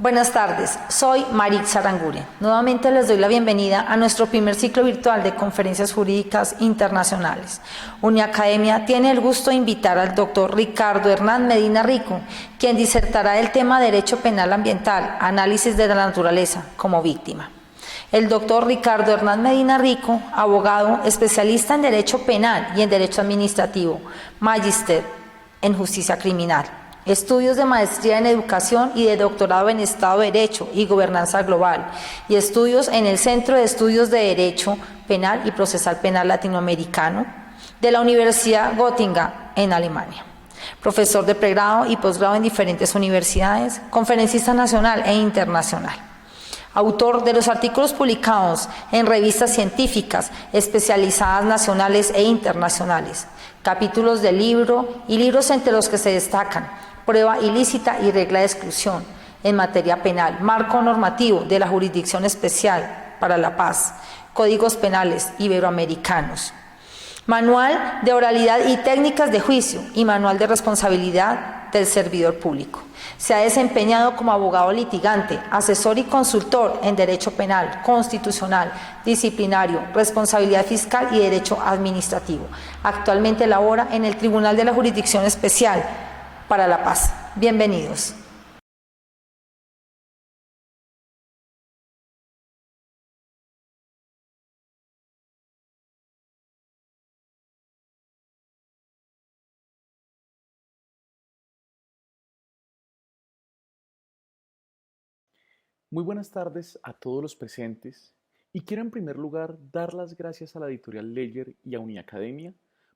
Buenas tardes, soy Maritza Aranguren. Nuevamente les doy la bienvenida a nuestro primer ciclo virtual de conferencias jurídicas internacionales. Uniacademia tiene el gusto de invitar al doctor Ricardo Hernán Medina Rico, quien disertará el tema Derecho Penal Ambiental, Análisis de la Naturaleza como Víctima. El doctor Ricardo Hernán Medina Rico, abogado, especialista en Derecho Penal y en Derecho Administrativo, magíster en Justicia Criminal. Estudios de maestría en Educación y de doctorado en Estado de Derecho y Gobernanza Global, y estudios en el Centro de Estudios de Derecho Penal y Procesal Penal Latinoamericano de la Universidad Göttingen en Alemania. Profesor de pregrado y posgrado en diferentes universidades, conferencista nacional e internacional. Autor de los artículos publicados en revistas científicas especializadas nacionales e internacionales, capítulos de libro y libros entre los que se destacan Prueba ilícita y regla de exclusión en materia penal, marco normativo de la Jurisdicción Especial para la Paz, códigos penales iberoamericanos, manual de oralidad y técnicas de juicio y manual de responsabilidad del servidor público. Se ha desempeñado como abogado litigante, asesor y consultor en derecho penal, constitucional, disciplinario, responsabilidad fiscal y derecho administrativo. Actualmente labora en el Tribunal de la Jurisdicción Especial para la Paz. Bienvenidos. Muy buenas tardes a todos los presentes y quiero en primer lugar dar las gracias a la editorial Ledger y a Uniacademia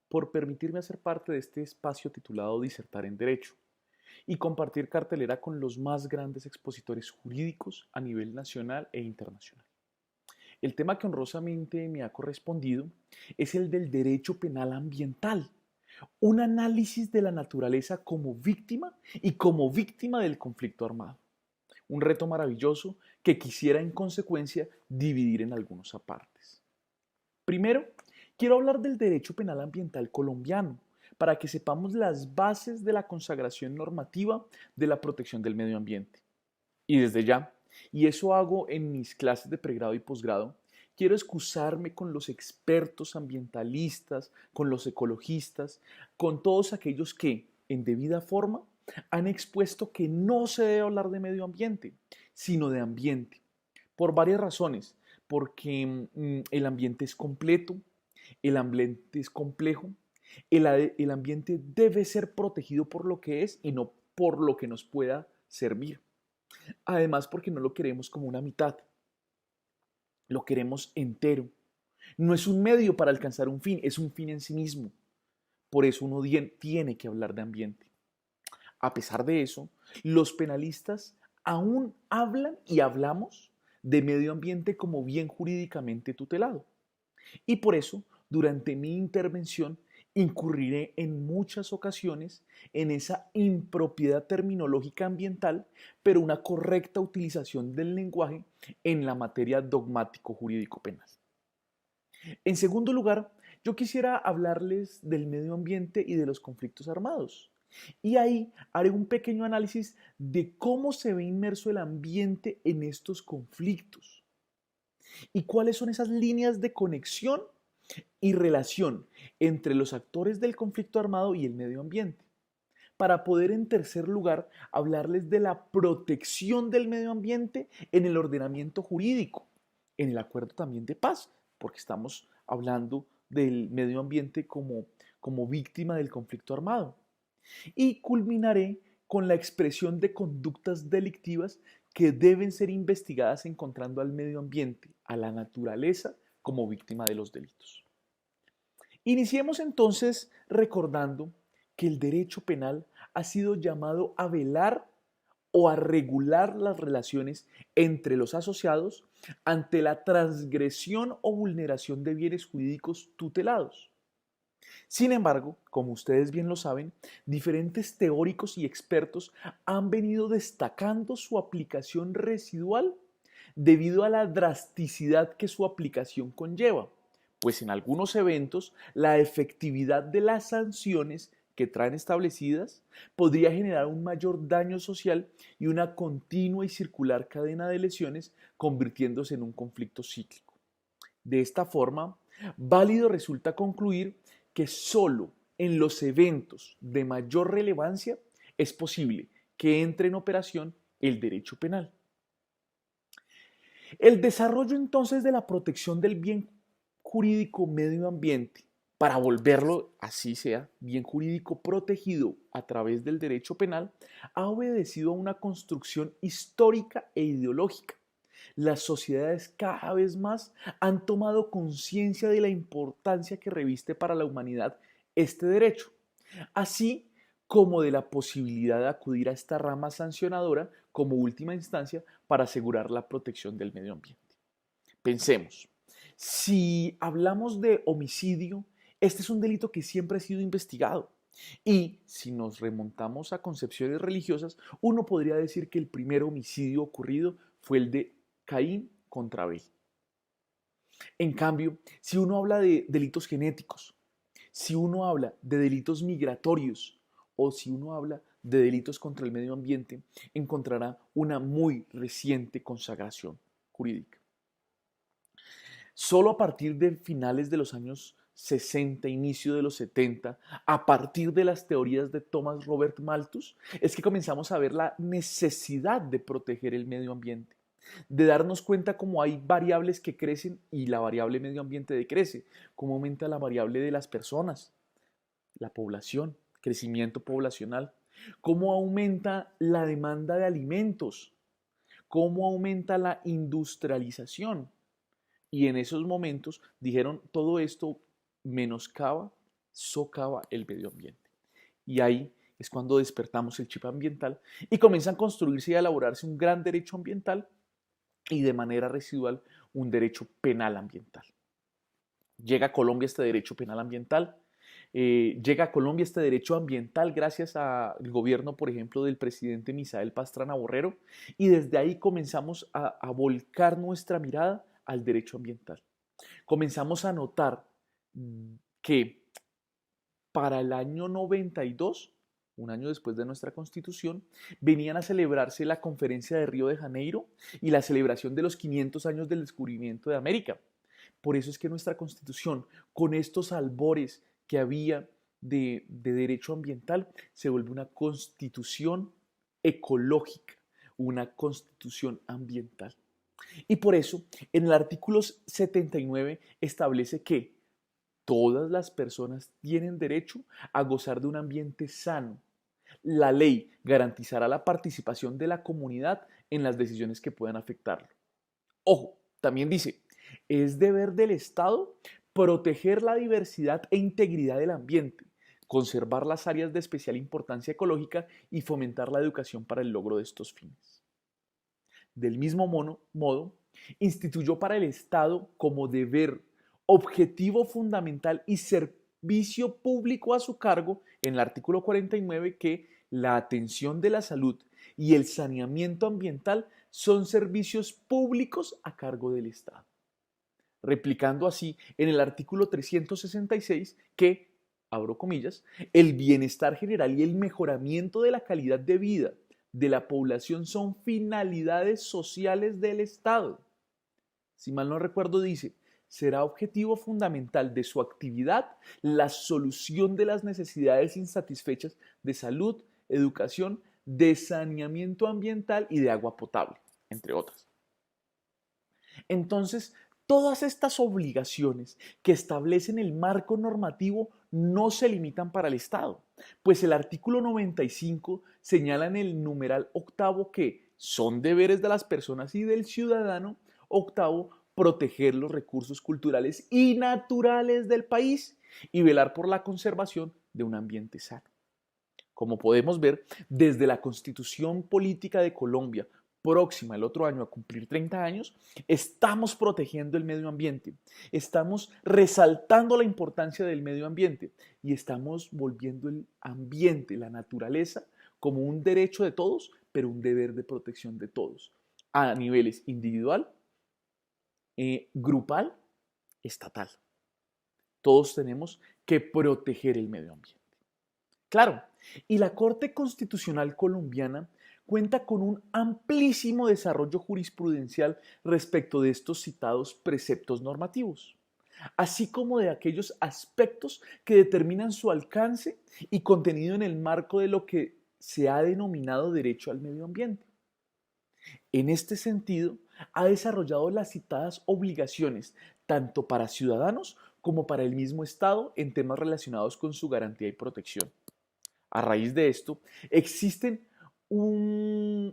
por permitirme hacer parte de este espacio titulado Disertar en Derecho y compartir cartelera con los más grandes expositores jurídicos a nivel nacional e internacional. El tema que honrosamente me ha correspondido es el del derecho penal ambiental, un análisis de la naturaleza como víctima y como víctima del conflicto armado. Un reto maravilloso que quisiera en consecuencia dividir en algunos apartes. Primero, quiero hablar del derecho penal ambiental colombiano, para que sepamos las bases de la consagración normativa de la protección del medio ambiente. Y desde ya, y eso hago en mis clases de pregrado y posgrado, quiero excusarme con los expertos ambientalistas, con los ecologistas, con todos aquellos que, en debida forma, han expuesto que no se debe hablar de medio ambiente, sino de ambiente, por varias razones, porque el ambiente es completo, el ambiente es complejo, el ambiente debe ser protegido por lo que es y no por lo que nos pueda servir. Además, porque no lo queremos como una mitad, lo queremos entero. No es un medio para alcanzar un fin, es un fin en sí mismo. Por eso uno tiene que hablar de ambiente. A pesar de eso, los penalistas aún hablan y hablamos de medio ambiente como bien jurídicamente tutelado. Y por eso, durante mi intervención, incurriré en muchas ocasiones en esa impropiedad terminológica ambiental, pero una correcta utilización del lenguaje en la materia dogmático jurídico penal. En segundo lugar, yo quisiera hablarles del medio ambiente y de los conflictos armados. Y ahí haré un pequeño análisis de cómo se ve inmerso el ambiente en estos conflictos y cuáles son esas líneas de conexión y relación entre los actores del conflicto armado y el medio ambiente. Para poder, en tercer lugar, hablarles de la protección del medio ambiente en el ordenamiento jurídico, en el acuerdo también de paz, porque estamos hablando del medio ambiente como víctima del conflicto armado. Y culminaré con la expresión de conductas delictivas que deben ser investigadas encontrando al medio ambiente, a la naturaleza, como víctima de los delitos. Iniciemos entonces recordando que el derecho penal ha sido llamado a velar o a regular las relaciones entre los asociados ante la transgresión o vulneración de bienes jurídicos tutelados. Sin embargo, como ustedes bien lo saben, diferentes teóricos y expertos han venido destacando su aplicación residual debido a la drasticidad que su aplicación conlleva, pues en algunos eventos la efectividad de las sanciones que traen establecidas, podría generar un mayor daño social y una continua y circular cadena de lesiones, convirtiéndose en un conflicto cíclico. De esta forma, válido resulta concluir que solo en los eventos de mayor relevancia es posible que entre en operación el derecho penal. El desarrollo entonces de la protección del bien jurídico medio ambiente, para volverlo así sea, bien jurídico protegido a través del derecho penal, ha obedecido a una construcción histórica e ideológica. Las sociedades cada vez más han tomado conciencia de la importancia que reviste para la humanidad este derecho, así como de la posibilidad de acudir a esta rama sancionadora como última instancia para asegurar la protección del medio ambiente. Pensemos, si hablamos de homicidio, este es un delito que siempre ha sido investigado. Y si nos remontamos a concepciones religiosas, uno podría decir que el primer homicidio ocurrido fue el de Caín contra Abel. En cambio, si uno habla de delitos genéticos, si uno habla de delitos migratorios o si uno habla de delitos contra el medio ambiente, encontrará una muy reciente consagración jurídica. Solo a partir de finales de los años 60, inicio de los 70, a partir de las teorías de Thomas Robert Malthus, es que comenzamos a ver la necesidad de proteger el medio ambiente, de darnos cuenta cómo hay variables que crecen y la variable medio ambiente decrece, cómo aumenta la variable de las personas, la población, crecimiento poblacional, cómo aumenta la demanda de alimentos, cómo aumenta la industrialización. Y en esos momentos dijeron, todo esto menoscaba, socava el medio ambiente. Y ahí es cuando despertamos el chip ambiental y comienzan a construirse y a elaborarse un gran derecho ambiental y de manera residual un derecho penal ambiental. Llega a Colombia este derecho penal ambiental, llega a Colombia este derecho ambiental gracias al gobierno, por ejemplo, del presidente Misael Pastrana Borrero, y desde ahí comenzamos a volcar nuestra mirada al derecho ambiental. Comenzamos a notar que para el año 92, un año después de nuestra constitución, venían a celebrarse la conferencia de Río de Janeiro y la celebración de los 500 años del descubrimiento de América. Por eso es que nuestra constitución, con estos albores que había de derecho ambiental, se vuelve una constitución ecológica, una constitución ambiental. Y por eso, en el artículo 79 establece que todas las personas tienen derecho a gozar de un ambiente sano. La ley garantizará la participación de la comunidad en las decisiones que puedan afectarlo. Ojo, también dice, es deber del Estado proteger la diversidad e integridad del ambiente, conservar las áreas de especial importancia ecológica y fomentar la educación para el logro de estos fines. Del mismo modo, instituyó para el Estado como deber, objetivo fundamental y servicio público a su cargo en el artículo 49 que la atención de la salud y el saneamiento ambiental son servicios públicos a cargo del Estado. Replicando así en el artículo 366 que, abro comillas, el bienestar general y el mejoramiento de la calidad de vida de la población son finalidades sociales del Estado. Si mal no recuerdo, dice, será objetivo fundamental de su actividad la solución de las necesidades insatisfechas de salud, educación, de saneamiento ambiental y de agua potable, entre otras. Entonces, todas estas obligaciones que establecen el marco normativo no se limitan para el Estado, pues el artículo 95 señala en el numeral octavo que son deberes de las personas y del ciudadano, octavo, proteger los recursos culturales y naturales del país y velar por la conservación de un ambiente sano. Como podemos ver, desde la Constitución Política de Colombia, próxima el otro año a cumplir 30 años, estamos protegiendo el medio ambiente, estamos resaltando la importancia del medio ambiente y estamos volviendo el ambiente, la naturaleza, como un derecho de todos, pero un deber de protección de todos, a niveles individual, grupal, estatal. Todos tenemos que proteger el medio ambiente. Claro, y la Corte Constitucional colombiana cuenta con un amplísimo desarrollo jurisprudencial respecto de estos citados preceptos normativos, así como de aquellos aspectos que determinan su alcance y contenido en el marco de lo que se ha denominado derecho al medio ambiente. En este sentido, ha desarrollado las citadas obligaciones tanto para ciudadanos como para el mismo Estado en temas relacionados con su garantía y protección. A raíz de esto, existen un,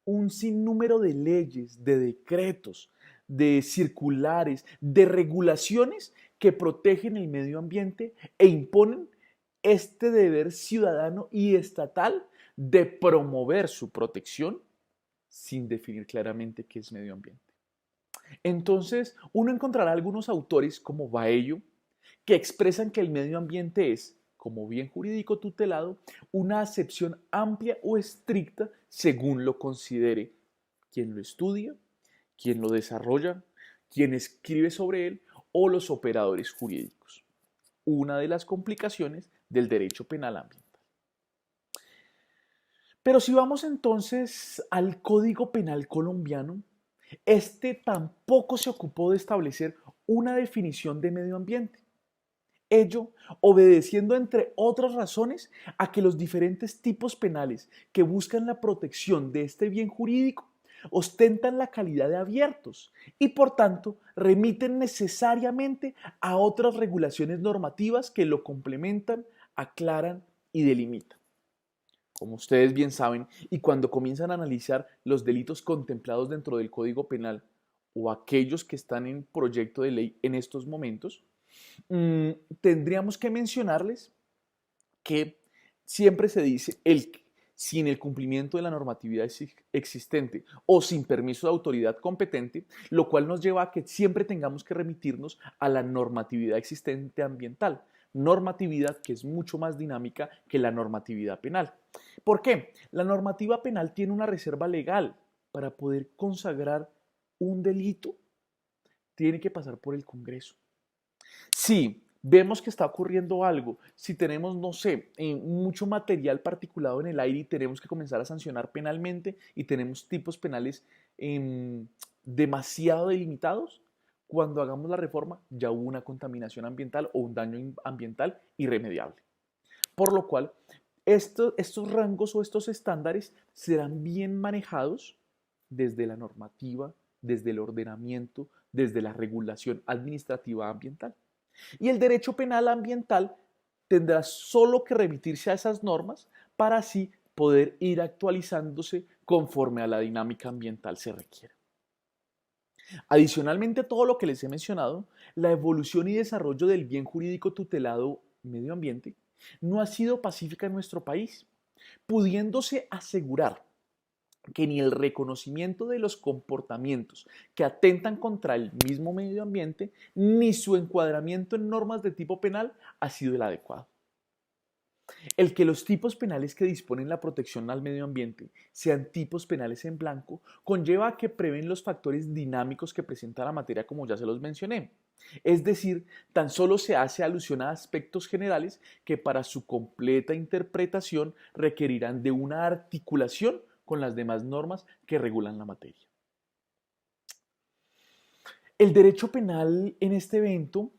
un sinnúmero de leyes, de decretos, de circulares, de regulaciones que protegen el medio ambiente e imponen este deber ciudadano y estatal de promover su protección sin definir claramente qué es medio ambiente. Entonces, uno encontrará algunos autores como Baello que expresan que el medio ambiente es, como bien jurídico tutelado, una acepción amplia o estricta según lo considere quien lo estudia, quien lo desarrolla, quien escribe sobre él o los operadores jurídicos. Una de las complicaciones del derecho penal ambiental. Pero si vamos entonces al Código Penal colombiano, este tampoco se ocupó de establecer una definición de medio ambiente. Ello obedeciendo, entre otras razones, a que los diferentes tipos penales que buscan la protección de este bien jurídico ostentan la calidad de abiertos y, por tanto, remiten necesariamente a otras regulaciones normativas que lo complementan, aclaran y delimitan. Como ustedes bien saben, y cuando comienzan a analizar los delitos contemplados dentro del Código Penal o aquellos que están en proyecto de ley en estos momentos, tendríamos que mencionarles que siempre se dice el que sin el cumplimiento de la normatividad existente o sin permiso de autoridad competente, lo cual nos lleva a que siempre tengamos que remitirnos a la normatividad existente ambiental, normatividad que es mucho más dinámica que la normatividad penal. ¿Por qué? La normativa penal tiene una reserva legal. Para poder consagrar un delito, tiene que pasar por el Congreso. Si vemos que está ocurriendo algo, si tenemos, no sé, mucho material particulado en el aire y tenemos que comenzar a sancionar penalmente y tenemos tipos penales demasiado delimitados, cuando hagamos la reforma ya hubo una contaminación ambiental o un daño ambiental irremediable. Por lo cual, estos rangos o estos estándares serán bien manejados desde la normativa, desde el ordenamiento, desde la regulación administrativa ambiental. Y el derecho penal ambiental tendrá solo que remitirse a esas normas para así poder ir actualizándose conforme a la dinámica ambiental se requiere. Adicionalmente a todo lo que les he mencionado, la evolución y desarrollo del bien jurídico tutelado medio ambiente no ha sido pacífica en nuestro país, pudiéndose asegurar que ni el reconocimiento de los comportamientos que atentan contra el mismo medio ambiente, ni su encuadramiento en normas de tipo penal ha sido el adecuado. El que los tipos penales que disponen la protección al medio ambiente sean tipos penales en blanco conlleva a que prevén los factores dinámicos que presenta la materia, como ya se los mencioné. Es decir, tan solo se hace alusión a aspectos generales que para su completa interpretación requerirán de una articulación con las demás normas que regulan la materia. El derecho penal en este evento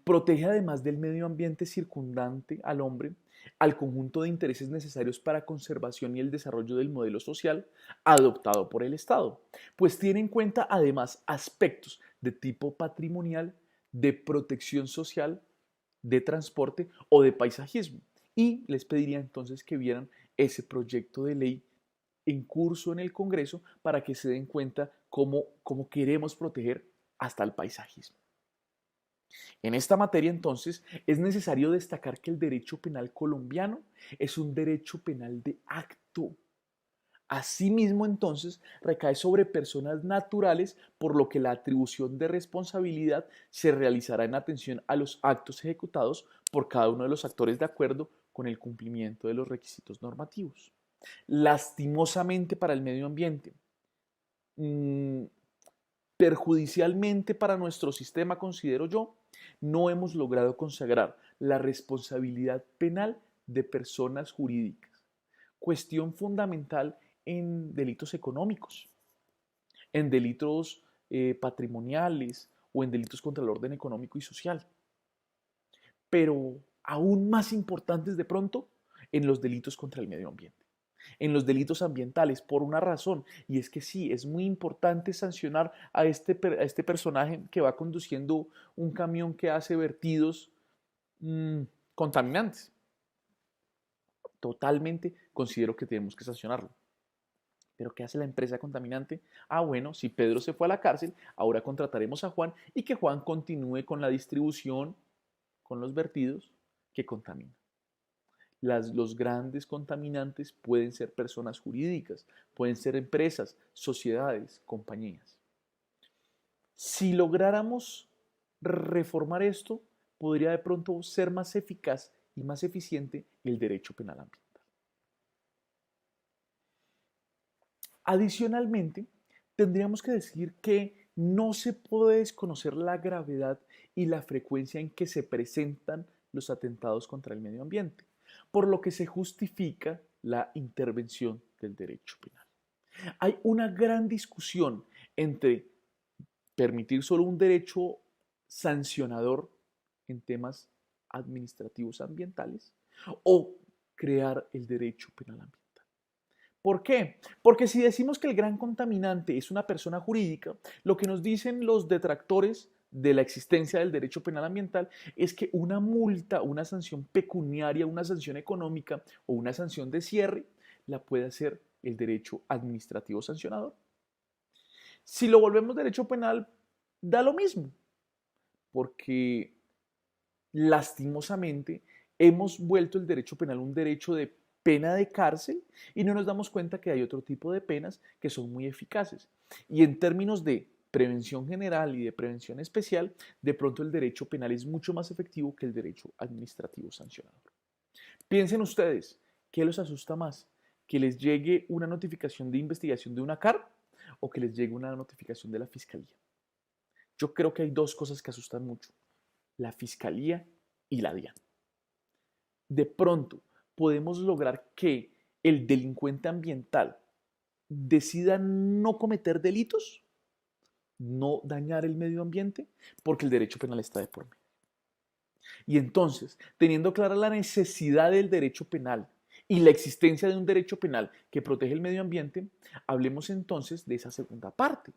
protege, además del medio ambiente circundante al hombre, al conjunto de intereses necesarios para la conservación y el desarrollo del modelo social adoptado por el Estado, pues tiene en cuenta además aspectos de tipo patrimonial, de protección social, de transporte o de paisajismo. Y les pediría entonces que vieran ese proyecto de ley en curso en el Congreso para que se den cuenta cómo queremos proteger hasta el paisajismo. En esta materia, entonces, es necesario destacar que el derecho penal colombiano es un derecho penal de acto. Asimismo, entonces, recae sobre personas naturales, por lo que la atribución de responsabilidad se realizará en atención a los actos ejecutados por cada uno de los actores de acuerdo con el cumplimiento de los requisitos normativos. Lastimosamente para el medio ambiente, perjudicialmente para nuestro sistema, considero yo, no hemos logrado consagrar la responsabilidad penal de personas jurídicas. Cuestión fundamental en delitos económicos, en delitos patrimoniales o en delitos contra el orden económico y social. Pero aún más importantes de pronto en los delitos contra el medio ambiente, en los delitos ambientales, por una razón, y es que sí, es muy importante sancionar a este personaje que va conduciendo un camión que hace vertidos contaminantes. Totalmente considero que tenemos que sancionarlo. ¿Pero qué hace la empresa contaminante? Ah, bueno, si Pedro se fue a la cárcel, ahora contrataremos a Juan y que Juan continúe con la distribución, con los vertidos que contaminan. Los grandes contaminantes pueden ser personas jurídicas, pueden ser empresas, sociedades, compañías. Si lográramos reformar esto, podría de pronto ser más eficaz y más eficiente el derecho penal ambiental. Adicionalmente, tendríamos que decir que no se puede desconocer la gravedad y la frecuencia en que se presentan los atentados contra el medio ambiente, por lo que se justifica la intervención del derecho penal. Hay una gran discusión entre permitir solo un derecho sancionador en temas administrativos ambientales o crear el derecho penal ambiental. ¿Por qué? Porque si decimos que el gran contaminante es una persona jurídica, lo que nos dicen los detractores de la existencia del derecho penal ambiental es que una multa, una sanción pecuniaria, una sanción económica o una sanción de cierre la puede hacer el derecho administrativo sancionador. Si lo volvemos derecho penal, da lo mismo, porque lastimosamente hemos vuelto el derecho penal un derecho de pena de cárcel y no nos damos cuenta que hay otro tipo de penas que son muy eficaces. Y en términos de prevención general y de prevención especial, de pronto el derecho penal es mucho más efectivo que el derecho administrativo sancionador. Piensen ustedes, ¿qué los asusta más? ¿Que les llegue una notificación de investigación de una CAR o que les llegue una notificación de la Fiscalía? Yo creo que hay dos cosas que asustan mucho: la Fiscalía y la DIAN. De pronto podemos lograr que el delincuente ambiental decida no cometer delitos, no dañar el medio ambiente, porque el derecho penal está de por medio. Y entonces, teniendo clara la necesidad del derecho penal y la existencia de un derecho penal que protege el medio ambiente, hablemos entonces de esa segunda parte,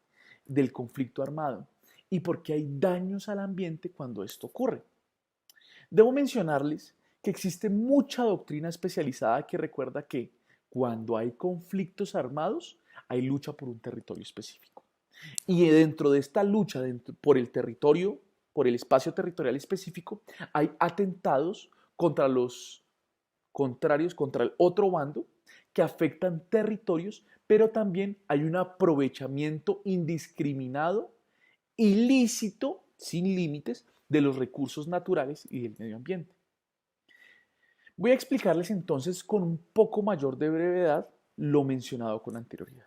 del conflicto armado y por qué hay daños al ambiente cuando esto ocurre. Debo mencionarles que existe mucha doctrina especializada que recuerda que cuando hay conflictos armados, hay lucha por un territorio específico. Y dentro de esta lucha por el territorio, por el espacio territorial específico, hay atentados contra los contrarios, contra el otro bando, que afectan territorios, pero también hay un aprovechamiento indiscriminado, ilícito, sin límites, de los recursos naturales y del medio ambiente. Voy a explicarles entonces con un poco mayor de brevedad lo mencionado con anterioridad.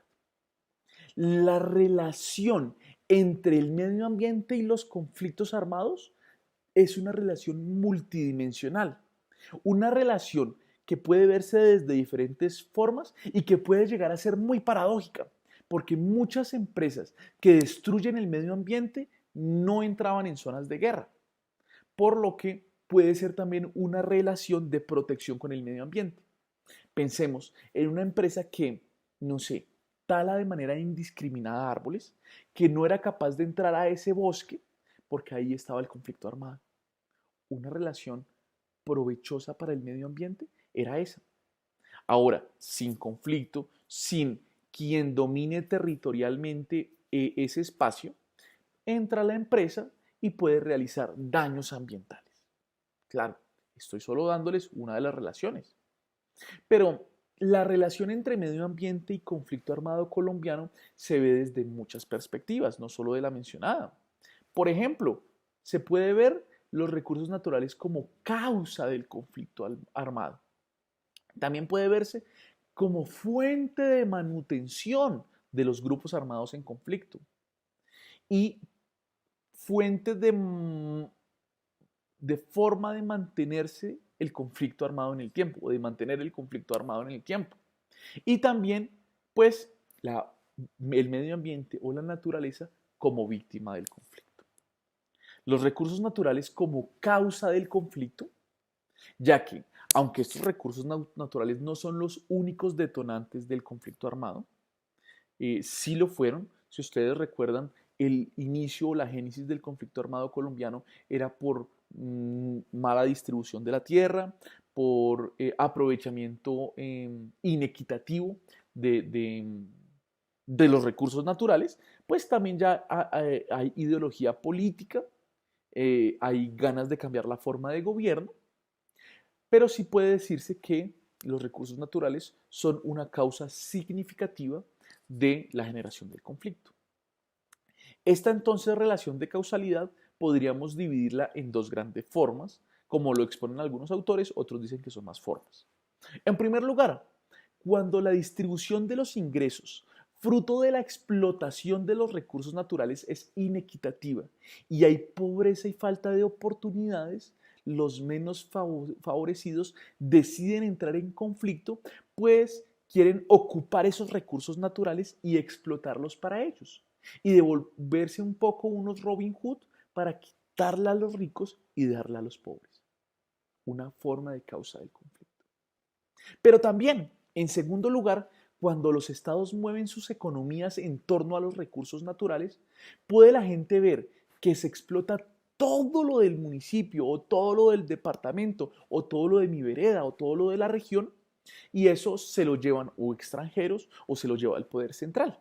La relación entre el medio ambiente y los conflictos armados es una relación multidimensional, una relación que puede verse desde diferentes formas y que puede llegar a ser muy paradójica, porque muchas empresas que destruyen el medio ambiente no entraban en zonas de guerra, por lo que puede ser también una relación de protección con el medio ambiente. Pensemos en una empresa que, no sé, tala de manera indiscriminada árboles, que no era capaz de entrar a ese bosque porque ahí estaba el conflicto armado. Una relación provechosa para el medio ambiente era esa. Ahora, sin conflicto, sin quien domine territorialmente ese espacio, entra la empresa y puede realizar daños ambientales. Claro, estoy solo dándoles una de las relaciones. Pero la relación entre medio ambiente y conflicto armado colombiano se ve desde muchas perspectivas, no solo de la mencionada. Por ejemplo, se puede ver los recursos naturales como causa del conflicto armado. También puede verse como fuente de manutención de los grupos armados en conflicto y fuente de forma de mantenerse el conflicto armado en el tiempo o de mantener el conflicto armado en el tiempo. Y también, pues, el medio ambiente o la naturaleza como víctima del conflicto. Los recursos naturales como causa del conflicto, ya que, aunque estos recursos naturales no son los únicos detonantes del conflicto armado, sí lo fueron. Si ustedes recuerdan, el inicio o la génesis del conflicto armado colombiano era por mala distribución de la tierra, por aprovechamiento inequitativo de los recursos naturales, pues también ya hay ideología política, hay ganas de cambiar la forma de gobierno, pero sí puede decirse que los recursos naturales son una causa significativa de la generación del conflicto. Esta entonces relación de causalidad podríamos dividirla en dos grandes formas, como lo exponen algunos autores, otros dicen que son más formas. En primer lugar, cuando la distribución de los ingresos fruto de la explotación de los recursos naturales es inequitativa y hay pobreza y falta de oportunidades, los menos favorecidos deciden entrar en conflicto, pues quieren ocupar esos recursos naturales y explotarlos para ellos y devolverse un poco unos Robin Hood para quitarle a los ricos y darle a los pobres. Una forma de causa del conflicto. Pero también, en segundo lugar, cuando los estados mueven sus economías en torno a los recursos naturales, puede la gente ver que se explota todo lo del municipio o todo lo del departamento o todo lo de mi vereda o todo lo de la región y eso se lo llevan o extranjeros o se lo lleva el poder central.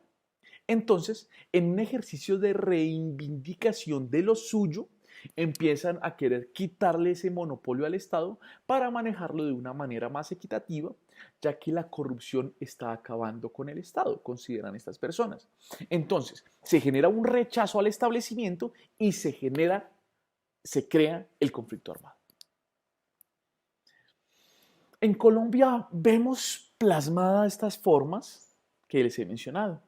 Entonces, en un ejercicio de reivindicación de lo suyo, empiezan a querer quitarle ese monopolio al Estado para manejarlo de una manera más equitativa, ya que la corrupción está acabando con el Estado, consideran estas personas. Entonces, se genera un rechazo al establecimiento y se crea el conflicto armado. En Colombia vemos plasmadas estas formas que les he mencionado.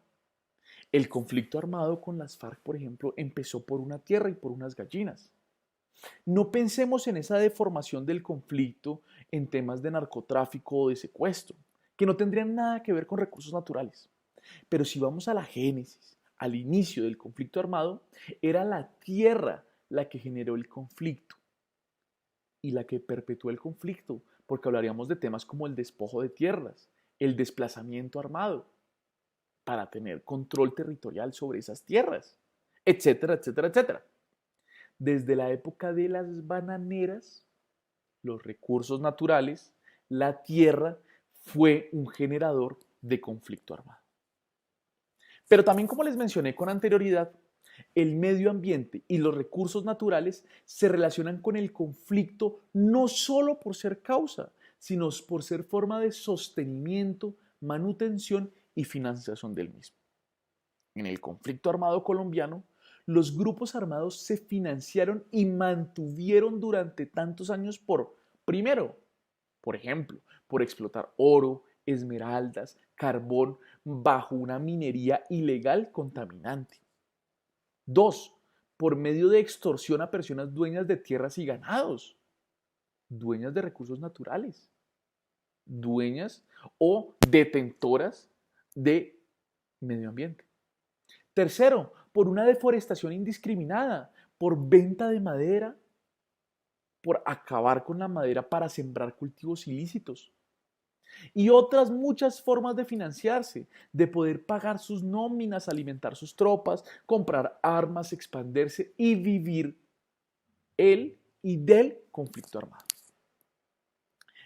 El conflicto armado con las FARC, por ejemplo, empezó por una tierra y por unas gallinas. No pensemos en esa deformación del conflicto en temas de narcotráfico o de secuestro, que no tendrían nada que ver con recursos naturales. Pero si vamos a la génesis, al inicio del conflicto armado, era la tierra la que generó el conflicto y la que perpetuó el conflicto, porque hablaríamos de temas como el despojo de tierras, el desplazamiento armado, para tener control territorial sobre esas tierras, etcétera, etcétera, etcétera. Desde la época de las bananeras, los recursos naturales, la tierra fue un generador de conflicto armado. Pero también, como les mencioné con anterioridad, el medio ambiente y los recursos naturales se relacionan con el conflicto no solo por ser causa, sino por ser forma de sostenimiento, manutención y financiación del mismo. En el conflicto armado colombiano, los grupos armados se financiaron y mantuvieron durante tantos años primero, por ejemplo, por explotar oro, esmeraldas, carbón bajo una minería ilegal contaminante. 2. Por medio de extorsión a personas dueñas de tierras y ganados, dueñas de recursos naturales, dueñas o detentoras de medio ambiente. Tercero, por una deforestación indiscriminada, por venta de madera, por acabar con la madera para sembrar cultivos ilícitos. Y otras muchas formas de financiarse, de poder pagar sus nóminas, alimentar sus tropas, comprar armas, expandirse y vivir el y del conflicto armado.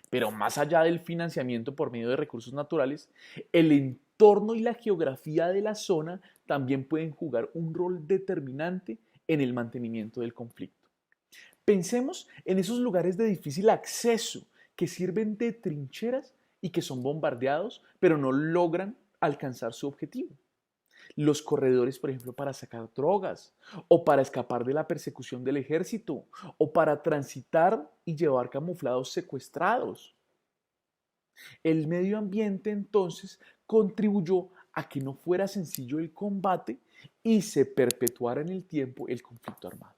Pero más allá del financiamiento por medio de recursos naturales, el entorno y la geografía de la zona también pueden jugar un rol determinante en el mantenimiento del conflicto. Pensemos en esos lugares de difícil acceso que sirven de trincheras y que son bombardeados, pero no logran alcanzar su objetivo. Los corredores, por ejemplo, para sacar drogas, o para escapar de la persecución del ejército, o para transitar y llevar camuflados secuestrados. El medio ambiente entonces contribuyó a que no fuera sencillo el combate y se perpetuara en el tiempo el conflicto armado.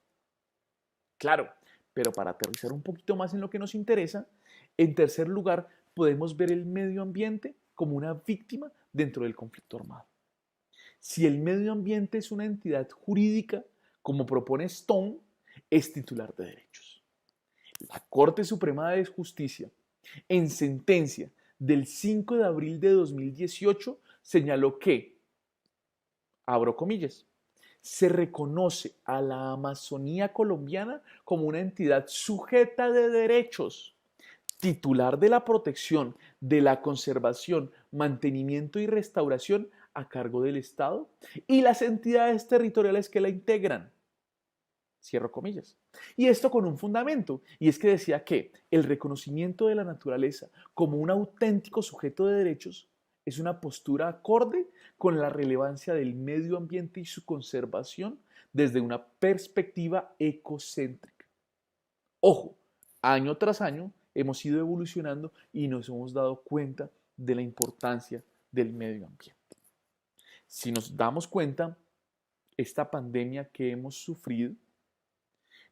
Claro, Pero para aterrizar un poquito más en lo que nos interesa, en tercer lugar, podemos ver el medio ambiente como una víctima dentro del conflicto armado. Si el medio ambiente es una entidad jurídica, como propone Stone, es titular de derechos. La Corte Suprema de Justicia, en sentencia del 5 de abril de 2018, señaló que, abro comillas, se reconoce a la Amazonía colombiana como una entidad sujeta de derechos, titular de la protección, de la conservación, mantenimiento y restauración a cargo del Estado y las entidades territoriales que la integran. Cierro comillas. Y esto con un fundamento, y es que decía que el reconocimiento de la naturaleza como un auténtico sujeto de derechos es una postura acorde con la relevancia del medio ambiente y su conservación desde una perspectiva ecocéntrica. Ojo, año tras año hemos ido evolucionando y nos hemos dado cuenta de la importancia del medio ambiente. Si nos damos cuenta, esta pandemia que hemos sufrido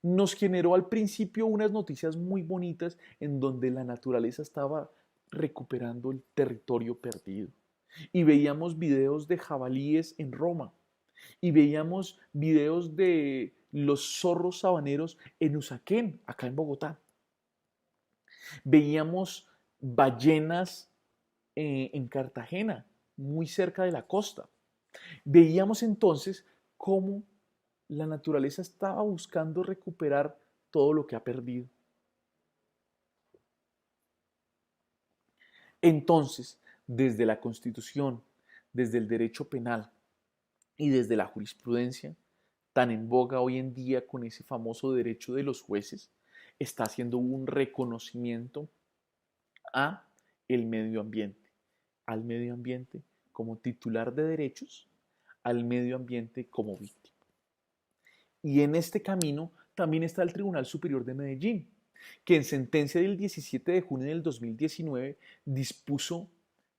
nos generó al principio unas noticias muy bonitas en donde la naturaleza estaba recuperando el territorio perdido. Y veíamos videos de jabalíes en Roma. Y veíamos videos de los zorros sabaneros en Usaquén, acá en Bogotá. Veíamos ballenas en Cartagena, muy cerca de la costa. Veíamos entonces cómo la naturaleza estaba buscando recuperar todo lo que ha perdido. Entonces, desde la Constitución, desde el derecho penal y desde la jurisprudencia, tan en boga hoy en día con ese famoso derecho de los jueces, está haciendo un reconocimiento a el medio ambiente, al medio ambiente como titular de derechos, al medio ambiente como víctima. Y en este camino también está el Tribunal Superior de Medellín, que en sentencia del 17 de junio del 2019 dispuso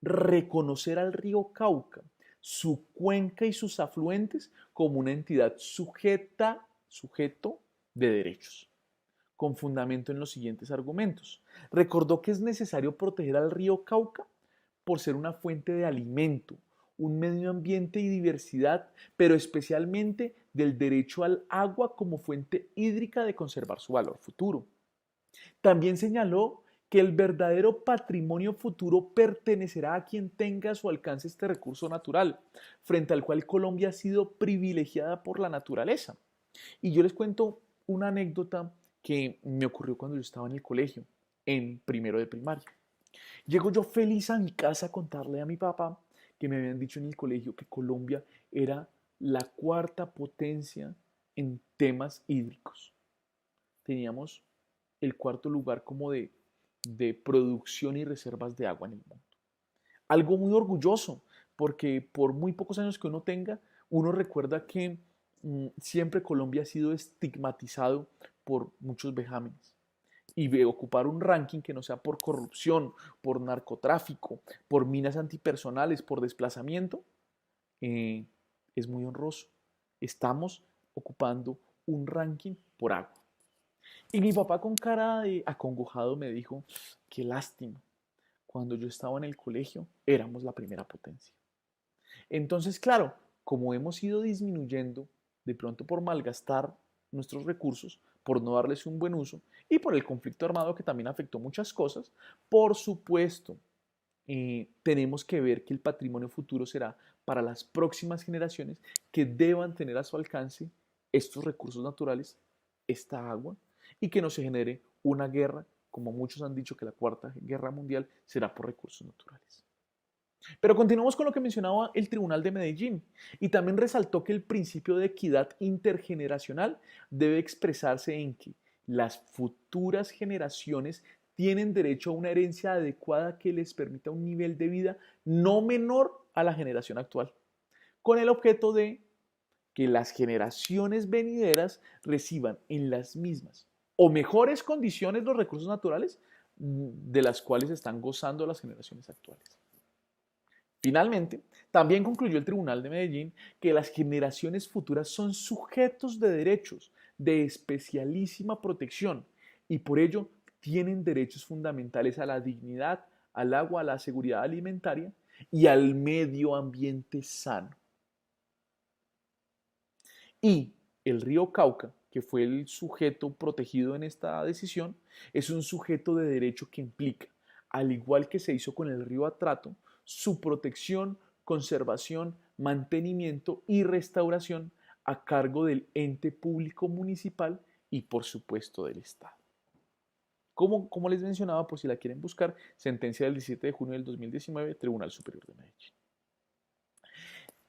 reconocer al río Cauca, su cuenca y sus afluentes como una entidad sujeto de derechos, con fundamento en los siguientes argumentos. Recordó que es necesario proteger al río Cauca por ser una fuente de alimento, un medio ambiente y diversidad, pero especialmente del derecho al agua como fuente hídrica de conservar su valor futuro. También señaló que el verdadero patrimonio futuro pertenecerá a quien tenga a su alcance este recurso natural, frente al cual Colombia ha sido privilegiada por la naturaleza. Y yo les cuento una anécdota que me ocurrió cuando yo estaba en el colegio, en primero de primaria. Llego yo feliz a mi casa a contarle a mi papá que me habían dicho en el colegio que Colombia era la cuarta potencia en temas hídricos. Teníamos el cuarto lugar como de producción y reservas de agua en el mundo. Algo muy orgulloso, porque por muy pocos años que uno tenga, uno recuerda que siempre Colombia ha sido estigmatizado por muchos vejámenes. Y de ocupar un ranking que no sea por corrupción, por narcotráfico, por minas antipersonales, por desplazamiento, es muy honroso. Estamos ocupando un ranking por agua. Y mi papá con cara de acongojado me dijo, qué lástima, cuando yo estaba en el colegio éramos la primera potencia. Entonces, claro, como hemos ido disminuyendo, de pronto por malgastar nuestros recursos, por no darles un buen uso y por el conflicto armado que también afectó muchas cosas, por supuesto, tenemos que ver que el patrimonio futuro será para las próximas generaciones que deban tener a su alcance estos recursos naturales, esta agua, y que no se genere una guerra, como muchos han dicho que la cuarta guerra mundial será por recursos naturales. Pero continuamos con lo que mencionaba el Tribunal de Medellín y también resaltó que el principio de equidad intergeneracional debe expresarse en que las futuras generaciones tienen derecho a una herencia adecuada que les permita un nivel de vida no menor a la generación actual, con el objeto de que las generaciones venideras reciban en las mismas o mejores condiciones los recursos naturales de las cuales están gozando las generaciones actuales. Finalmente, también concluyó el Tribunal de Medellín que las generaciones futuras son sujetos de derechos de especialísima protección y por ello tienen derechos fundamentales a la dignidad, al agua, a la seguridad alimentaria y al medio ambiente sano. Y el río Cauca, que fue el sujeto protegido en esta decisión, es un sujeto de derecho que implica, al igual que se hizo con el río Atrato, su protección, conservación, mantenimiento y restauración a cargo del ente público municipal y por supuesto del Estado. Como les mencionaba, por si la quieren buscar, sentencia del 17 de junio del 2019, Tribunal Superior de Medellín.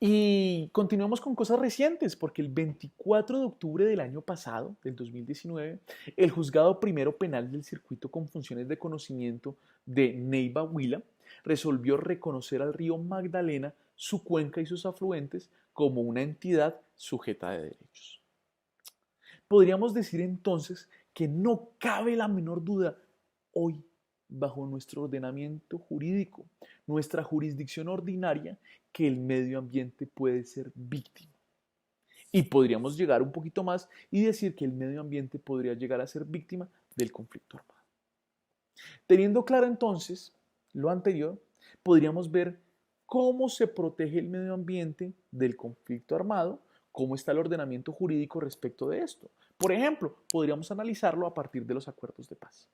Y continuamos con cosas recientes, porque el 24 de octubre del año pasado, del 2019, el Juzgado Primero Penal del Circuito con funciones de conocimiento de Neiva Huila resolvió reconocer al río Magdalena, su cuenca y sus afluentes como una entidad sujeta de derechos. Podríamos decir entonces que no cabe la menor duda hoy, bajo nuestro ordenamiento jurídico, nuestra jurisdicción ordinaria, que el medio ambiente puede ser víctima. Y podríamos llegar un poquito más y decir que el medio ambiente podría llegar a ser víctima del conflicto armado. Teniendo claro entonces lo anterior, podríamos ver cómo se protege el medio ambiente del conflicto armado, cómo está el ordenamiento jurídico respecto de esto. Por ejemplo, podríamos analizarlo a partir de los acuerdos de paz.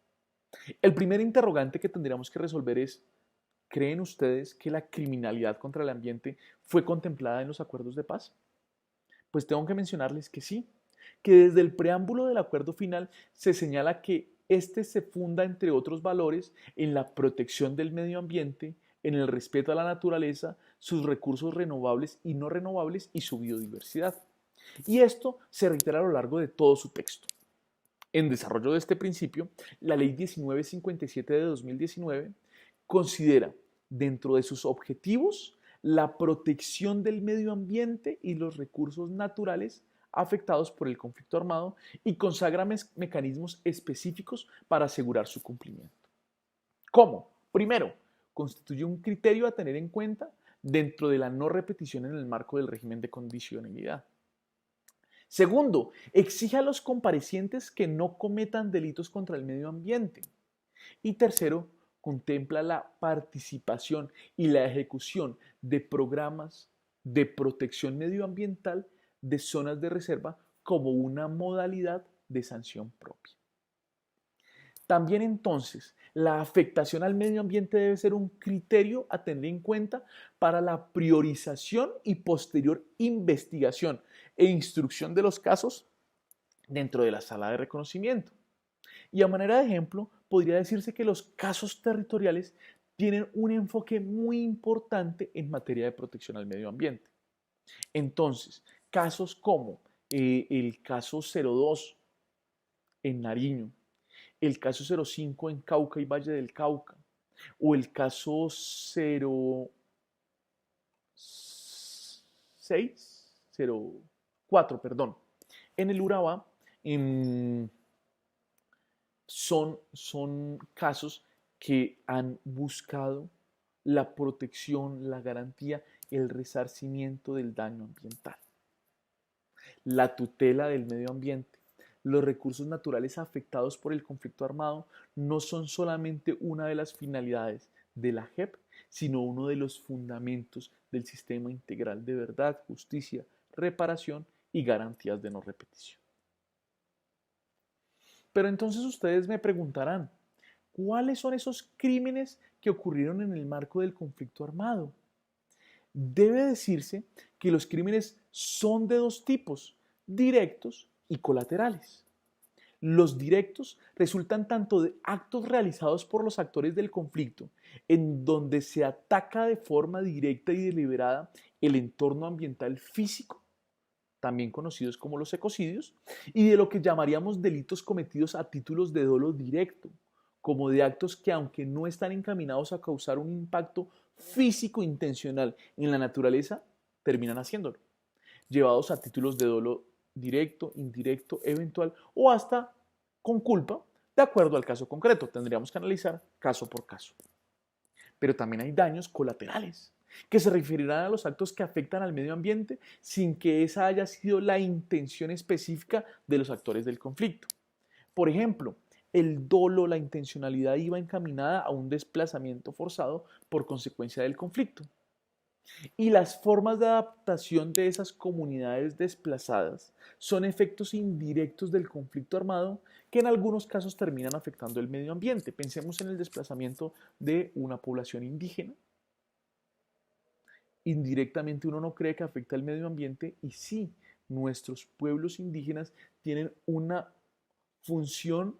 El primer interrogante que tendríamos que resolver es, ¿creen ustedes que la criminalidad contra el ambiente fue contemplada en los acuerdos de paz? Pues tengo que mencionarles que sí, que desde el preámbulo del acuerdo final se señala que este se funda, entre otros valores, en la protección del medio ambiente, en el respeto a la naturaleza, sus recursos renovables y no renovables y su biodiversidad. Y esto se reitera a lo largo de todo su texto. En desarrollo de este principio, la Ley 1957 de 2019 considera dentro de sus objetivos la protección del medio ambiente y los recursos naturales afectados por el conflicto armado y consagra mecanismos específicos para asegurar su cumplimiento. ¿Cómo? Primero, constituye un criterio a tener en cuenta dentro de la no repetición en el marco del régimen de condicionalidad. Segundo, exige a los comparecientes que no cometan delitos contra el medio ambiente. Y tercero, contempla la participación y la ejecución de programas de protección medioambiental de zonas de reserva como una modalidad de sanción propia. También entonces, la afectación al medio ambiente debe ser un criterio a tener en cuenta para la priorización y posterior investigación e instrucción de los casos dentro de la sala de reconocimiento. Y a manera de ejemplo, podría decirse que los casos territoriales tienen un enfoque muy importante en materia de protección al medio ambiente. Entonces, casos como el caso 02 en Nariño, el caso 05 en Cauca y Valle del Cauca, o el caso 04, perdón, en el Urabá, son casos que han buscado la protección, la garantía, el resarcimiento del daño ambiental, la tutela del medio ambiente. Los recursos naturales afectados por el conflicto armado no son solamente una de las finalidades de la JEP, sino uno de los fundamentos del sistema integral de verdad, justicia, reparación y garantías de no repetición. Pero entonces ustedes me preguntarán, ¿cuáles son esos crímenes que ocurrieron en el marco del conflicto armado? Debe decirse que los crímenes son de dos tipos, directos y colaterales. Los directos resultan tanto de actos realizados por los actores del conflicto, en donde se ataca de forma directa y deliberada el entorno ambiental físico, también conocidos como los ecocidios, y de lo que llamaríamos delitos cometidos a títulos de dolo directo, como de actos que, aunque no están encaminados a causar un impacto físico intencional en la naturaleza, terminan haciéndolo, llevados a títulos de dolo directo, indirecto, eventual o hasta con culpa, de acuerdo al caso concreto. Tendríamos que analizar caso por caso. Pero también hay daños colaterales, que se referirán a los actos que afectan al medio ambiente sin que esa haya sido la intención específica de los actores del conflicto. Por ejemplo, el dolo, la intencionalidad iba encaminada a un desplazamiento forzado por consecuencia del conflicto. Y las formas de adaptación de esas comunidades desplazadas son efectos indirectos del conflicto armado que en algunos casos terminan afectando el medio ambiente. Pensemos en el desplazamiento de una población indígena. Indirectamente uno no cree que afecta al medio ambiente y sí, nuestros pueblos indígenas tienen una función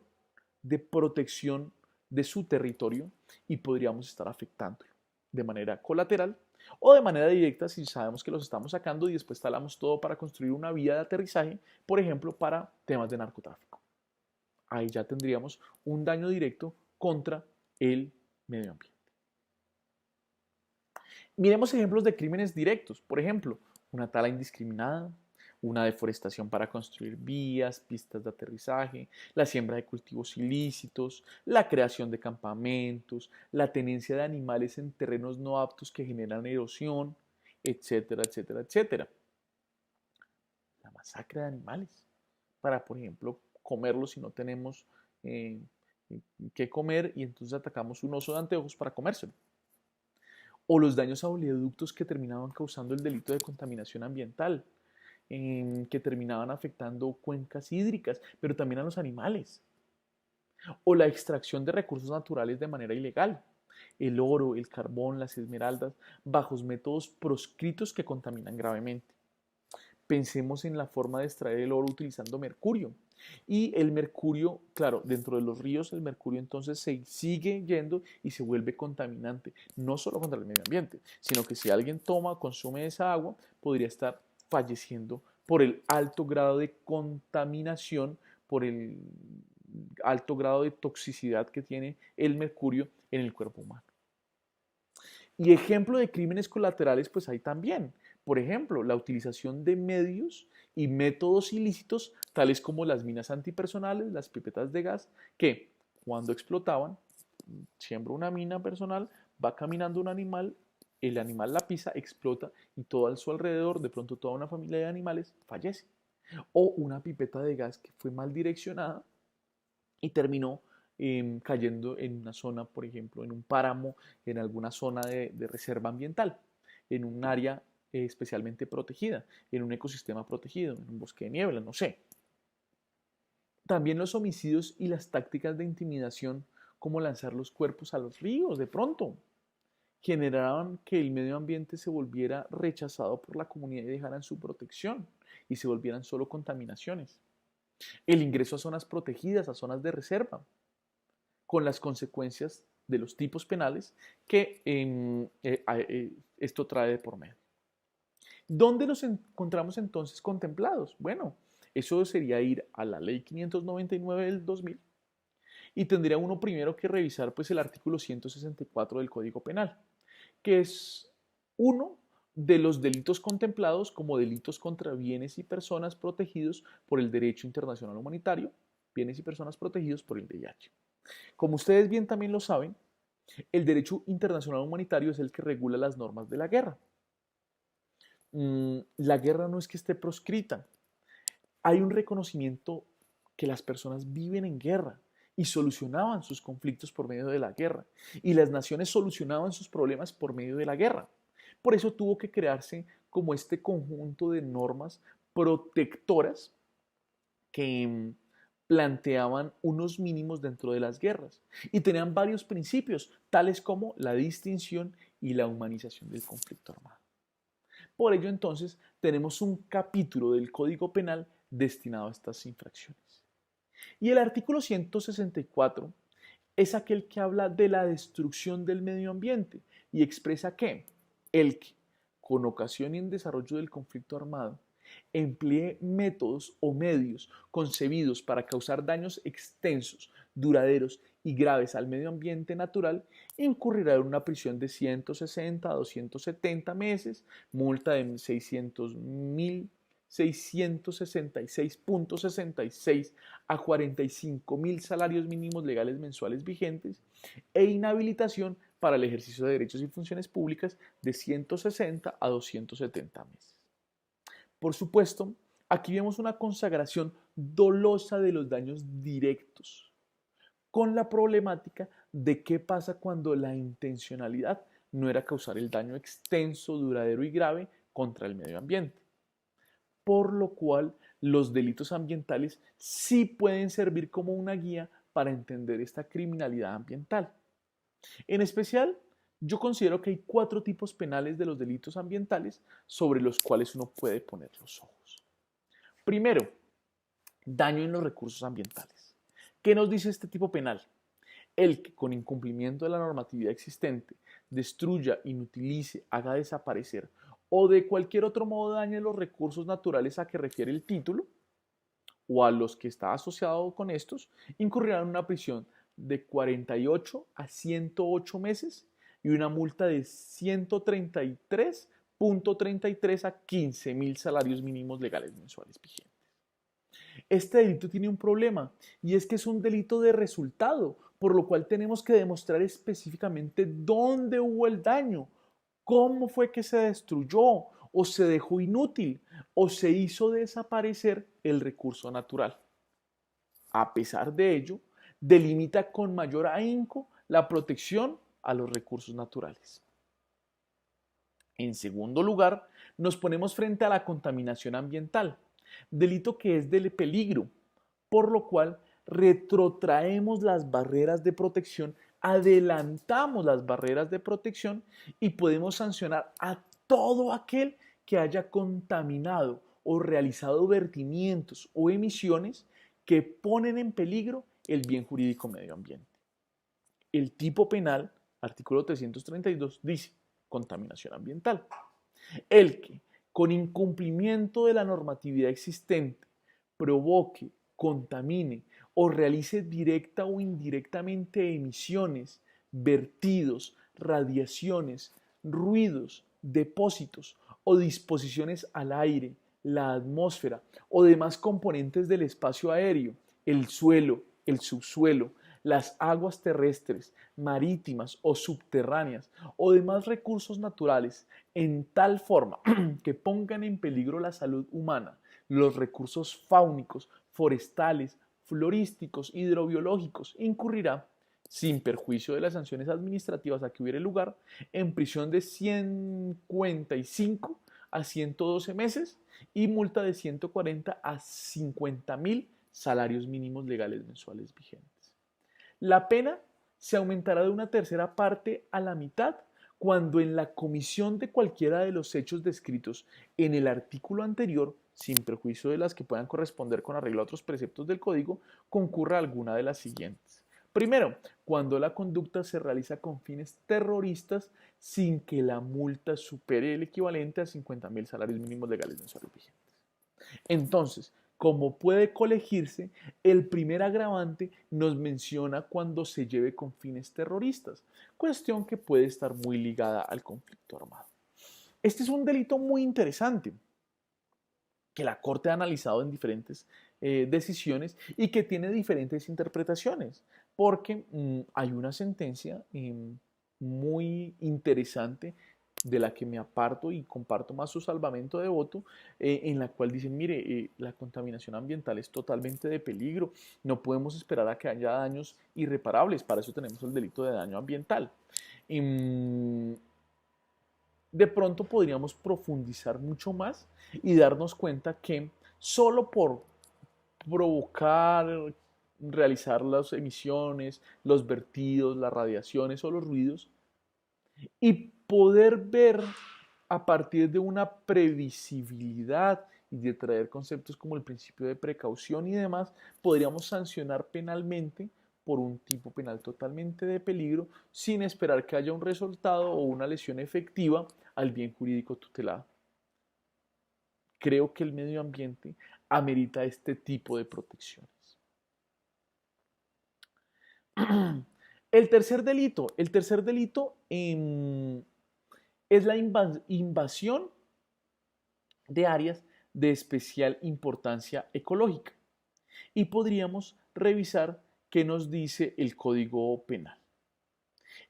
de protección de su territorio y podríamos estar afectándolo de manera colateral o de manera directa si sabemos que los estamos sacando y después talamos todo para construir una vía de aterrizaje, por ejemplo, para temas de narcotráfico. Ahí ya tendríamos un daño directo contra el medio ambiente. Miremos ejemplos de crímenes directos, por ejemplo, una tala indiscriminada, una deforestación para construir vías, pistas de aterrizaje, la siembra de cultivos ilícitos, la creación de campamentos, la tenencia de animales en terrenos no aptos que generan erosión, etcétera, etcétera, etcétera. La masacre de animales para, por ejemplo, comerlos si no tenemos qué comer y entonces atacamos un oso de anteojos para comérselo. O los daños a oleoductos que terminaban causando el delito de contaminación ambiental, que terminaban afectando cuencas hídricas, pero también a los animales. O la extracción de recursos naturales de manera ilegal, el oro, el carbón, las esmeraldas, bajo métodos proscritos que contaminan gravemente. Pensemos en la forma de extraer el oro utilizando mercurio. Y el mercurio, claro, dentro de los ríos el mercurio entonces se sigue yendo y se vuelve contaminante, no solo contra el medio ambiente, sino que si alguien toma o consume esa agua, podría estar falleciendo por el alto grado de contaminación, por el alto grado de toxicidad que tiene el mercurio en el cuerpo humano. Y ejemplo de crímenes colaterales, pues hay también. Por ejemplo, la utilización de medios y métodos ilícitos, tales como las minas antipersonales, las pipetas de gas, que cuando explotaban, siembra una mina personal, va caminando un animal, el animal la pisa, explota y todo a su alrededor, de pronto toda una familia de animales fallece. O una pipeta de gas que fue mal direccionada y terminó cayendo en una zona, por ejemplo, en un páramo, en alguna zona de reserva ambiental, en un área especialmente protegida, en un ecosistema protegido, en un bosque de niebla, no sé. También los homicidios y las tácticas de intimidación, como lanzar los cuerpos a los ríos, de pronto, generaban que el medio ambiente se volviera rechazado por la comunidad y dejaran su protección y se volvieran solo contaminaciones. El ingreso a zonas protegidas, a zonas de reserva, con las consecuencias de los tipos penales que esto trae de por medio. ¿Dónde nos encontramos entonces contemplados? Bueno, eso sería ir a la ley 599 del 2000 y tendría uno primero que revisar pues el artículo 164 del Código Penal, que es uno de los delitos contemplados como delitos contra bienes y personas protegidos por el derecho internacional humanitario, bienes y personas protegidos por el VIH. Como ustedes bien también lo saben, el derecho internacional humanitario es el que regula las normas de la guerra. La guerra no es que esté proscrita. Hay un reconocimiento que las personas viven en guerra y solucionaban sus conflictos por medio de la guerra. Y las naciones solucionaban sus problemas por medio de la guerra. Por eso tuvo que crearse como este conjunto de normas protectoras que planteaban unos mínimos dentro de las guerras y tenían varios principios, tales como la distinción y la humanización del conflicto armado. Por ello, entonces, tenemos un capítulo del Código Penal destinado a estas infracciones. Y el artículo 164 es aquel que habla de la destrucción del medio ambiente y expresa que el que, con ocasión y en desarrollo del conflicto armado, emplee métodos o medios concebidos para causar daños extensos, duraderos y graves al medio ambiente natural, incurrirá en una prisión de 160 a 270 meses, multa de 600.666.66 a 45.000 salarios mínimos legales mensuales vigentes e inhabilitación para el ejercicio de derechos y funciones públicas de 160 a 270 meses. Por supuesto, aquí vemos una consagración dolosa de los daños directos, con la problemática de qué pasa cuando la intencionalidad no era causar el daño extenso, duradero y grave contra el medio ambiente. Por lo cual, los delitos ambientales sí pueden servir como una guía para entender esta criminalidad ambiental. En especial, yo considero que hay 4 tipos penales de los delitos ambientales sobre los cuales uno puede poner los ojos. Primero, daño en los recursos ambientales. ¿Qué nos dice este tipo penal? El que con incumplimiento de la normatividad existente destruya, inutilice, haga desaparecer o de cualquier otro modo dañe los recursos naturales a que refiere el título o a los que está asociado con estos, incurrirá en una prisión de 48 a 108 meses y una multa de 133.33 a 15.000 salarios mínimos legales mensuales vigentes. Este delito tiene un problema y es que es un delito de resultado, por lo cual tenemos que demostrar específicamente dónde hubo el daño, cómo fue que se destruyó o se dejó inútil o se hizo desaparecer el recurso natural. A pesar de ello, delimita con mayor ahínco la protección a los recursos naturales. En segundo lugar, nos ponemos frente a la contaminación ambiental, delito que es de peligro, por lo cual retrotraemos las barreras de protección, adelantamos las barreras de protección y podemos sancionar a todo aquel que haya contaminado o realizado vertimientos o emisiones que ponen en peligro el bien jurídico medio ambiente. El tipo penal, artículo 332, dice contaminación ambiental. El que, con incumplimiento de la normatividad existente, provoque, contamine o realice directa o indirectamente emisiones, vertidos, radiaciones, ruidos, depósitos o disposiciones al aire, la atmósfera o demás componentes del espacio aéreo, el suelo, el subsuelo, las aguas terrestres, marítimas o subterráneas o demás recursos naturales en tal forma que pongan en peligro la salud humana, los recursos fáunicos, forestales, florísticos, hidrobiológicos, incurrirá, sin perjuicio de las sanciones administrativas a que hubiere lugar, en prisión de 55 a 112 meses y multa de 140 a 50.000 salarios mínimos legales mensuales vigentes. La pena se aumentará de una tercera parte a la mitad cuando en la comisión de cualquiera de los hechos descritos en el artículo anterior, sin perjuicio de las que puedan corresponder con arreglo a otros preceptos del Código, concurra alguna de las siguientes. Primero, cuando la conducta se realiza con fines terroristas sin que la multa supere el equivalente a 50.000 salarios mínimos legales mensuales vigentes. Entonces, como puede colegirse, el primer agravante nos menciona cuando se lleve con fines terroristas, cuestión que puede estar muy ligada al conflicto armado. Este es un delito muy interesante que la Corte ha analizado en diferentes decisiones y que tiene diferentes interpretaciones, porque hay una sentencia muy interesante de la que me aparto y comparto más su salvamento de voto, en la cual dicen, mire, la contaminación ambiental es totalmente de peligro, no podemos esperar a que haya daños irreparables, para eso tenemos el delito de daño ambiental. De pronto podríamos profundizar mucho más y darnos cuenta que solo por provocar, realizar las emisiones, los vertidos, las radiaciones o los ruidos, y poder ver a partir de una previsibilidad y de traer conceptos como el principio de precaución y demás, podríamos sancionar penalmente por un tipo penal totalmente de peligro sin esperar que haya un resultado o una lesión efectiva al bien jurídico tutelado. Creo que el medio ambiente amerita este tipo de protecciones. El tercer delito es la invasión de áreas de especial importancia ecológica. Y podríamos revisar qué nos dice el Código Penal.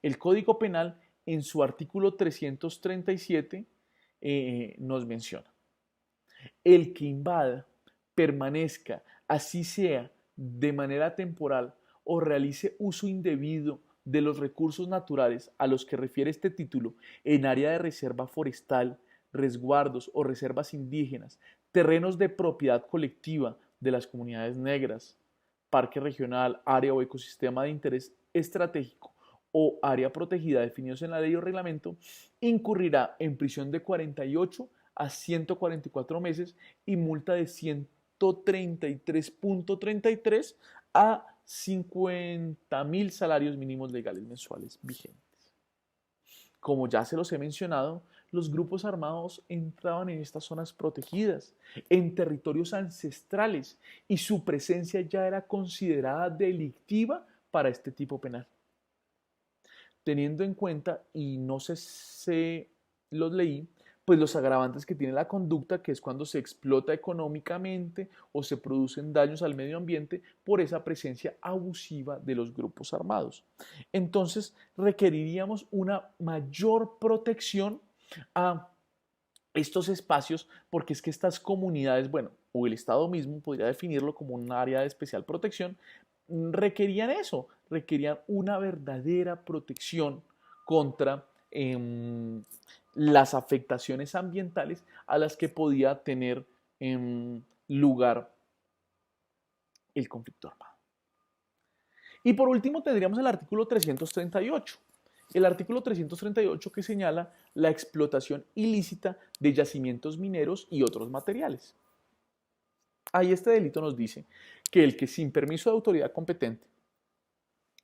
El Código Penal, en su artículo 337, nos menciona: el que invada, permanezca, así sea de manera temporal o realice uso indebido de los recursos naturales a los que refiere este título en área de reserva forestal, resguardos o reservas indígenas, terrenos de propiedad colectiva de las comunidades negras, parque regional, área o ecosistema de interés estratégico o área protegida definidos en la ley o reglamento, incurrirá en prisión de 48 a 144 meses y multa de 133.33 a 50.000 salarios mínimos legales mensuales vigentes. Como ya se los he mencionado, los grupos armados entraban en estas zonas protegidas, en territorios ancestrales, y su presencia ya era considerada delictiva para este tipo penal. Teniendo en cuenta, y no sé si los leí, pues los agravantes que tiene la conducta, que es cuando se explota económicamente o se producen daños al medio ambiente por esa presencia abusiva de los grupos armados. Entonces, requeriríamos una mayor protección a estos espacios, porque es que estas comunidades, bueno, o el Estado mismo podría definirlo como un área de especial protección, requerían eso, requerían una verdadera protección contra las afectaciones ambientales a las que podía tener lugar el conflicto armado. Y por último tendríamos el artículo 338. El artículo 338 que señala la explotación ilícita de yacimientos mineros y otros materiales. Ahí este delito nos dice que el que sin permiso de autoridad competente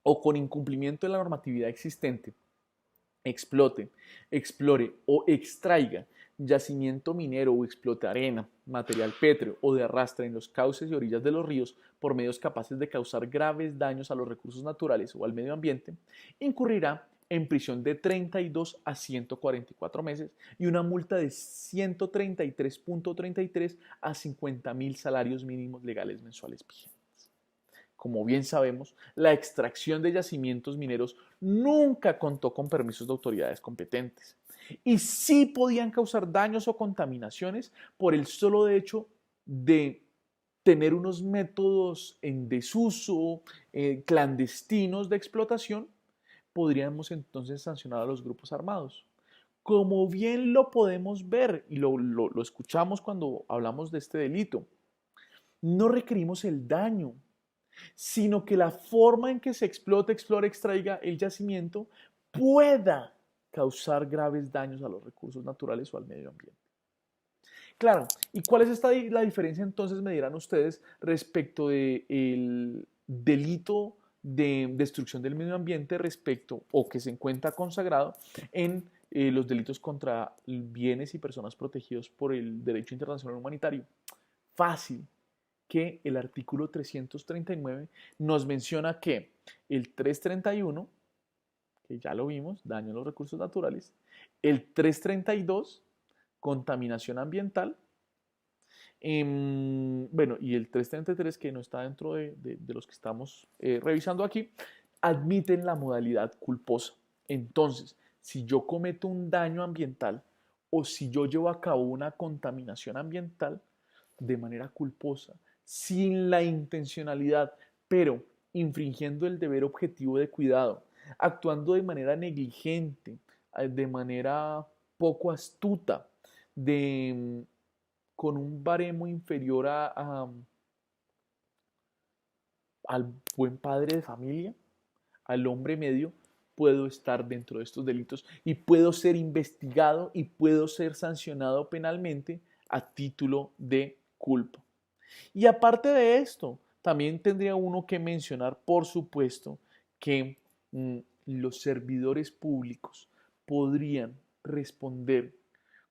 o con incumplimiento de la normatividad existente explote, explore o extraiga yacimiento minero o explote arena, material pétreo o de arrastre en los cauces y orillas de los ríos por medios capaces de causar graves daños a los recursos naturales o al medio ambiente, incurrirá en prisión de 32 a 144 meses y una multa de 133.33 a 50.000 salarios mínimos legales mensuales vigentes. Como bien sabemos, la extracción de yacimientos mineros nunca contó con permisos de autoridades competentes y sí podían causar daños o contaminaciones por el solo hecho de tener unos métodos en desuso, clandestinos de explotación. Podríamos entonces sancionar a los grupos armados. Como bien lo podemos ver y lo escuchamos cuando hablamos de este delito, no requerimos el daño, sino que la forma en que se explote, explore, extraiga el yacimiento pueda causar graves daños a los recursos naturales o al medio ambiente. Claro, ¿y cuál es la diferencia entonces, me dirán ustedes, respecto del delito de destrucción del medio ambiente respecto o que se encuentra consagrado en los delitos contra bienes y personas protegidos por el derecho internacional humanitario? Fácil, que el artículo 339 nos menciona que el 331, que ya lo vimos, daño a los recursos naturales, el 332, contaminación ambiental, bueno, y el 333, que no está dentro de los que estamos revisando aquí, admiten la modalidad culposa. Entonces, si yo cometo un daño ambiental o si yo llevo a cabo una contaminación ambiental de manera culposa, sin la intencionalidad, pero infringiendo el deber objetivo de cuidado, actuando de manera negligente, de manera poco astuta, con un baremo inferior al buen padre de familia, al hombre medio, puedo estar dentro de estos delitos y puedo ser investigado y puedo ser sancionado penalmente a título de culpa. Y aparte de esto, también tendría uno que mencionar, por supuesto, que los servidores públicos podrían responder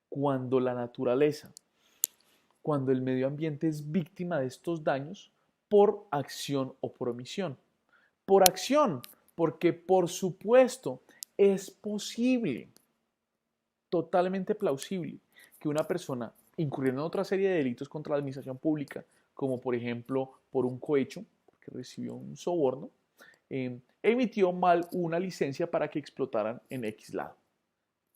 cuando la naturaleza, cuando el medio ambiente es víctima de estos daños por acción o por omisión. Por acción, porque por supuesto es posible, totalmente plausible, que una persona incurriendo en otra serie de delitos contra la administración pública, como por ejemplo por un cohecho, porque recibió un soborno, emitió mal una licencia para que explotaran en X lado.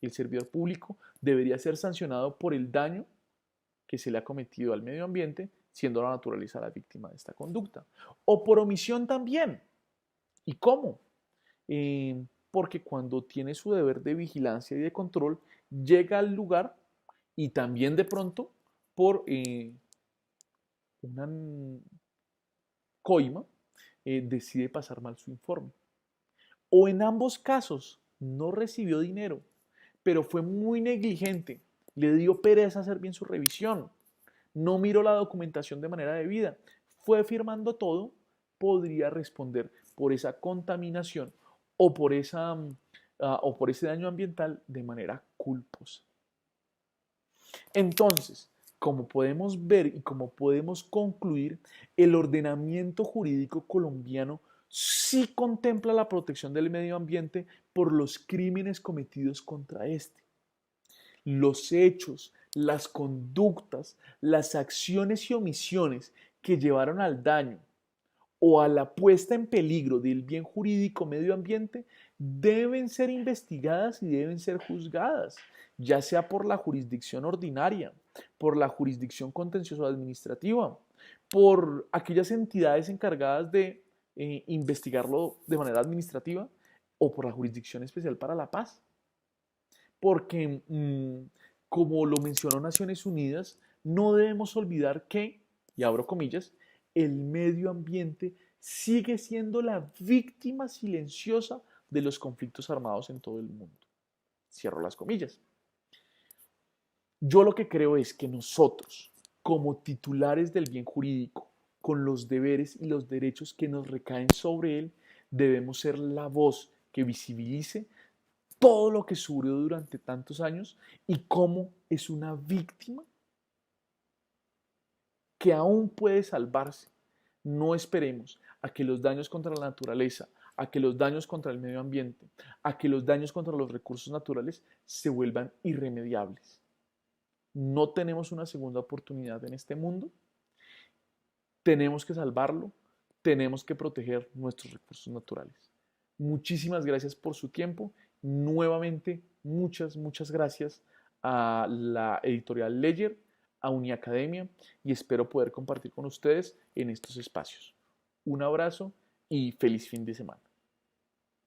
El servidor público debería ser sancionado por el daño que se le ha cometido al medio ambiente, siendo la naturaleza la víctima de esta conducta. O por omisión también. ¿Y cómo? Porque cuando tiene su deber de vigilancia y de control, llega al lugar y también de pronto por una coima decide pasar mal su informe. O en ambos casos no recibió dinero, pero fue muy negligente, le dio pereza hacer bien su revisión, no miró la documentación de manera debida, fue firmando todo, podría responder por esa contaminación o por, o por ese daño ambiental de manera culposa. Entonces, como podemos ver y como podemos concluir, el ordenamiento jurídico colombiano sí contempla la protección del medio ambiente por los crímenes cometidos contra este. Los hechos, las conductas, las acciones y omisiones que llevaron al daño o a la puesta en peligro del bien jurídico medio ambiente deben ser investigadas y deben ser juzgadas, ya sea por la jurisdicción ordinaria, por la jurisdicción contencioso administrativa, por aquellas entidades encargadas de investigarlo de manera administrativa o por la Jurisdicción Especial para la Paz. Porque, como lo mencionó Naciones Unidas, no debemos olvidar que, y abro comillas, el medio ambiente sigue siendo la víctima silenciosa de los conflictos armados en todo el mundo. Cierro las comillas. Yo lo que creo es que nosotros, como titulares del bien jurídico, con los deberes y los derechos que nos recaen sobre él, debemos ser la voz que visibilice todo lo que sufrió durante tantos años y cómo es una víctima que aún puede salvarse. No esperemos a que los daños contra la naturaleza, a que los daños contra el medio ambiente, a que los daños contra los recursos naturales se vuelvan irremediables. No tenemos una segunda oportunidad en este mundo. Tenemos que salvarlo, tenemos que proteger nuestros recursos naturales. Muchísimas gracias por su tiempo. Nuevamente, muchas gracias a la editorial Ledger, a Uniacademia, y espero poder compartir con ustedes en estos espacios. Un abrazo y feliz fin de semana.